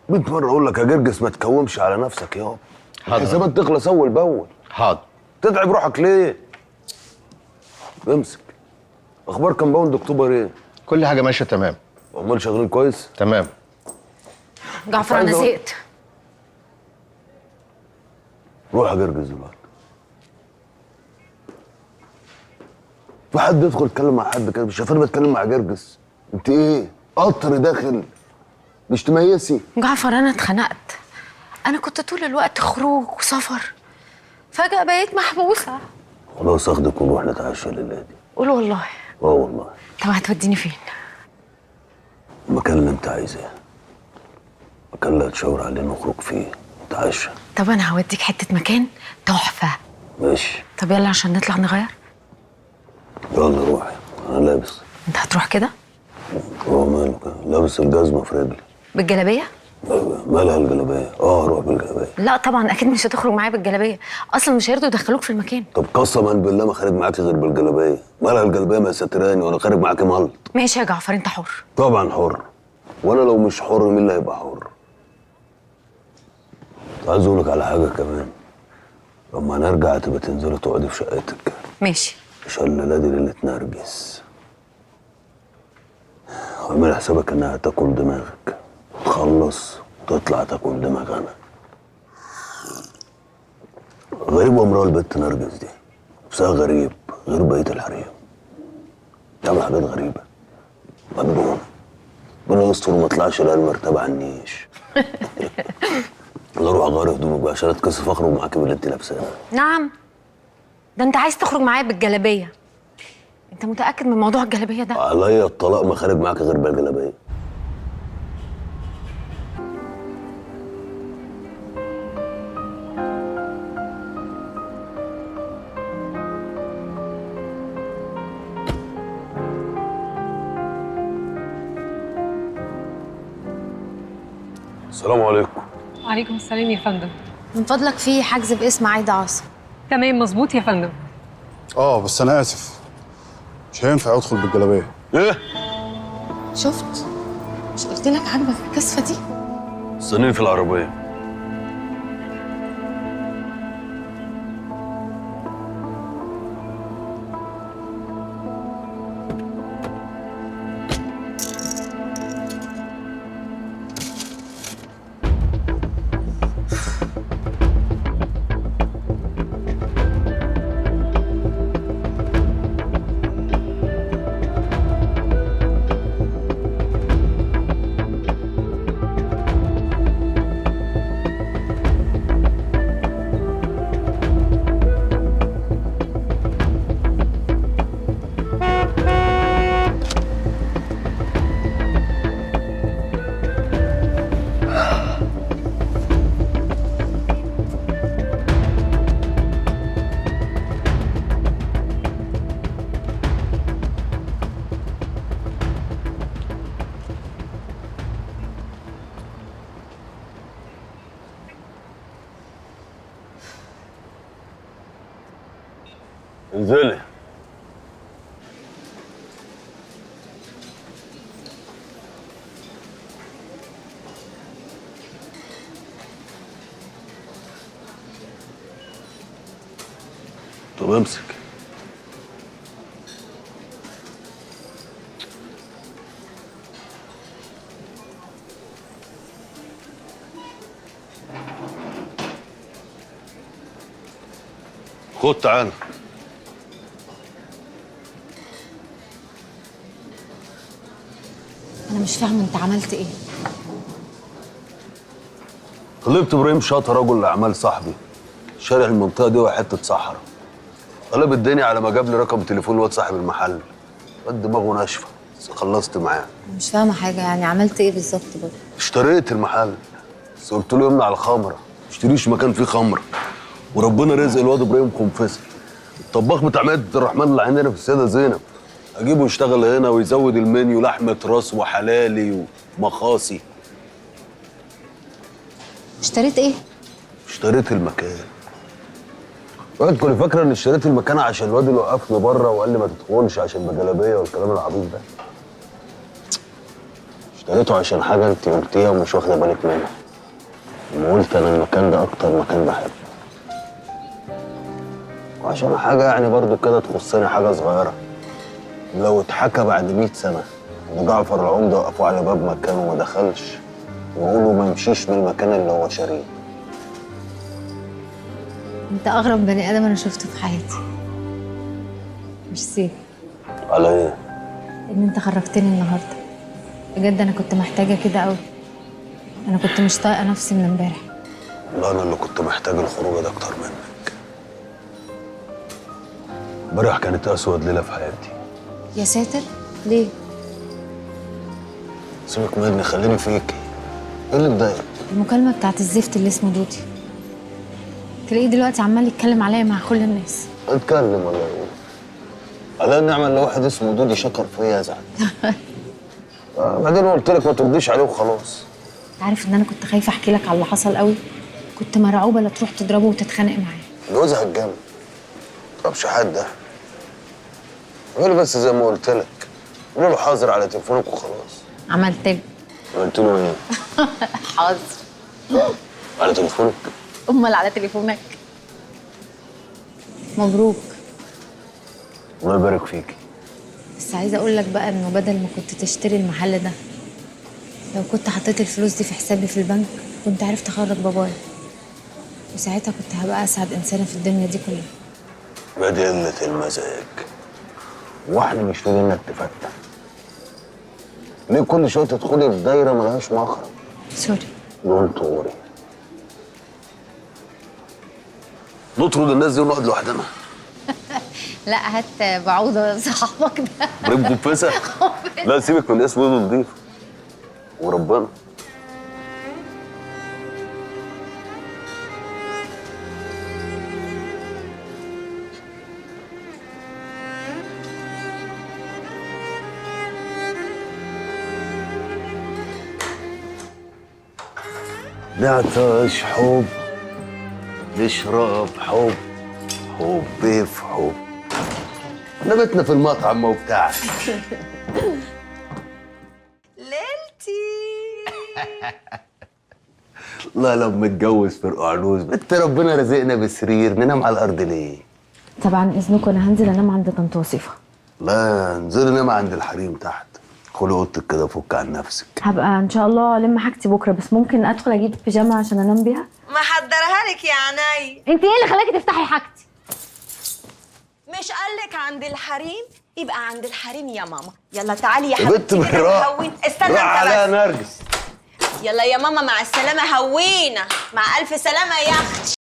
100 مرة اقول لك يا جرجس ما تكومش على نفسك يابا. حاضر. الحسابات تخلص اول باول. حاضر. تتعب روحك ليه؟ امسك. اخبار كمباوند اكتوبر ايه؟ كل حاجه ماشيه تمام. عمال شغالين كويس؟ تمام. جعفر انا زهقت. روح يا جرجس دلوقتي. في حد يدخل يتكلم مع حد كده؟ مش شايفاني بتكلم مع جرجس؟ انت ايه؟ قطر داخل مش تميسي؟ جعفر انا اتخنقت. انا كنت طول الوقت خروج وسفر، فجأة بقيت محبوسة. خلاص اخدك ونروح نتعشى الليله دي. قول والله. والله. طب هتوديني فين؟ المكان اللي انت عايزاه. المكان اللي هتشاور عليه نخرج فيه نتعشى. طب انا هوديك حتة مكان تحفة. ماشي. طب يلا عشان نطلع نغير. يلا روحي انا لابس. انت هتروح كده؟ هو ماله كده؟ لابس الجزمه في رجلي. بالجلابية؟ مالها الجلابيه؟ اروح بالجلابيه. لا طبعا اكيد مش هتخرج معايا بالجلابية، اصلا مش هيرضوا يدخلوك في المكان. طب قسما بالله ما خارج معاكي غير بالجلابيه. مالها الجلابيه ما ستراني وانا خارج معاكي ملط. ماشي يا جعفر انت حر. طبعا حر. وانا لو مش حر مين اللي هيبقى حر؟ عايز اقول لك على حاجه كمان. لما نرجع تبقى تنزلي تقعدي في شقتك. ماشي. عشان الليله دي ليله نرجس. واعمل حسابك انها تاكل دماغك. تخلص وتطلع تاكل دماغ انا. غريب وامرأة البت نرجس دي. نفسها غريب غير بقية الحريم. تعمل حاجات غريبة. مجنون. ربنا يستر وما اطلعش لا المرتبة عنيش. انا اروح اغير هدومك بقى عشان اتكسف اخرج معاكي باللي انت لابساها. نعم. ده انت عايز تخرج معايا بالجلابية. انت متأكد من موضوع الجلابية ده؟ عليا الطلاق ما خارج معاكي غير بالجلابية. السلام عليكم. وعليكم السلام يا فندم. من فضلك في حجز باسم عايدة عاصم. تمام مظبوط يا فندم. بس انا اسف، مش هينفع ادخل بالجلابيه. ايه؟ شفت؟ مش قلت لك عاجبك الكسفة دي؟ استنيني في العربية. انزلي. طب امسك. خد تعالى. أنا مش فاهمة أنت عملت إيه؟ طلبت ابراهيم شاطر رجل اعمال صاحبي. شارع المنطقه دي وحته صحراء. قلب الدنيا على ما جاب لي رقم تليفون الواد صاحب المحل. الواد دماغه ناشفه بس خلصت معاه. مش فاهمة حاجة، يعني عملت إيه بالظبط برضه؟ اشتريت المحل بس قلت له يمنع الخمره. ما اشتريش مكان فيه خمره. وربنا رزق الواد ابراهيم قنفذه. الطباخ بتاع مائدة الرحمن اللي عندنا في السيده زينب. اجيبه يشتغل هنا ويزود المنيو لحمه راس وحلالي ومخاصي. اشتريت إيه؟ اشتريت المكان. وقت كنت فاكره ان اشتريت المكان عشان الواد اللي وقفني بره وقال لي ما تدخلش عشان بجلابيه والكلام العبيط ده. اشتريته عشان حاجه انت قلتيها ومش واخده بالك منها. ما قلت انا المكان ده اكتر مكان بحبه، وعشان حاجه يعني برضو كده تخصني، حاجه صغيره. لو اتحكى بعد 100 سنه ان جعفر العمده وقفوا على باب مكان وما دخلش، ويقولوا ما يمشيش من المكان اللي هو شاريه. انت اغرب بني ادم انا شفته في حياتي. ميرسي. على ايه؟ ان انت خرجتني النهارده، بجد انا كنت محتاجه كده قوي. انا كنت مش طايقه نفسي من امبارح. لا انا اللي كنت محتاج الخروج ده اكتر منك. امبارح كانت اسود ليله في حياتي. يا ساتر، ليه؟ سيبك مني، خليني فيكي. ايه اللي مضايقك؟ المكالمه بتاعت الزفت اللي اسمه دودي، تلاقيه دلوقتي عمال يتكلم عليا مع كل الناس. اتكلم ولا يقول؟ على النعمه اللي واحد اسمه دودي شكر فيا يزعل. بعدين قلت لك ما ترديش عليه وخلاص. عارف ان انا كنت خايفه احكي لك على اللي حصل قوي، كنت مرعوبه لا تروح تضربه وتتخانق معاه. جوزها اتجنن. طب حد ده قولي بس زي ما قلت لك، قولي له حاضر على تليفونك وخلاص. عملت له. قلت له ايه؟ حاضر. على تليفونك؟ امال على تليفونك. مبروك. الله يبارك فيكي. بس عايزه اقول لك بقى انه بدل ما كنت تشتري المحل ده، لو كنت حطيت الفلوس دي في حسابي في البنك كنت عرفت اخرج بابايا، وساعتها كنت هبقى اسعد انسانه في الدنيا دي كلها. بدي قلة المزاج، واحنا مش لاقيين نتفتح. ليه كل شويه تدخلي في دايره ملهاش مخرج؟ سوري. دونت وري. نطرد الناس دي ونقعد لوحدنا. لا هات بعوضه صاحبك ده. بريم كومبيسة؟ لا سيبك من اسمه، ايده نضيف وربنا. نعطش حب، نشرب حب، حب في حب. احنا بيتنا في المطعم وبتاع. ليلتي. الله لما اتجوز في القعنوز، انت ربنا رزقنا بسرير ننام على الارض ليه؟ طبعا اذنكم انا هنزل انام عند طنط وصيفه. لا انزلي نام عند الحريم تحت. ادخلي اوضتك كده فك عن نفسك. هبقى ان شاء الله الم حاجتي بكره، بس ممكن ادخل اجيب بيجامه عشان انام بيها. محضرها لك يا عيني. انت ايه اللي خلاكي تفتحي حاجتي؟ مش قالك عند الحريم؟ يبقى عند الحريم يا ماما. يلا تعالي يا يا حبيبتي بنت كده بالراحه. نهون. استنى راح عليها انت بس. نرجس. يلا يا ماما مع السلامة، هوينا. مع ألف سلامة يا أختي.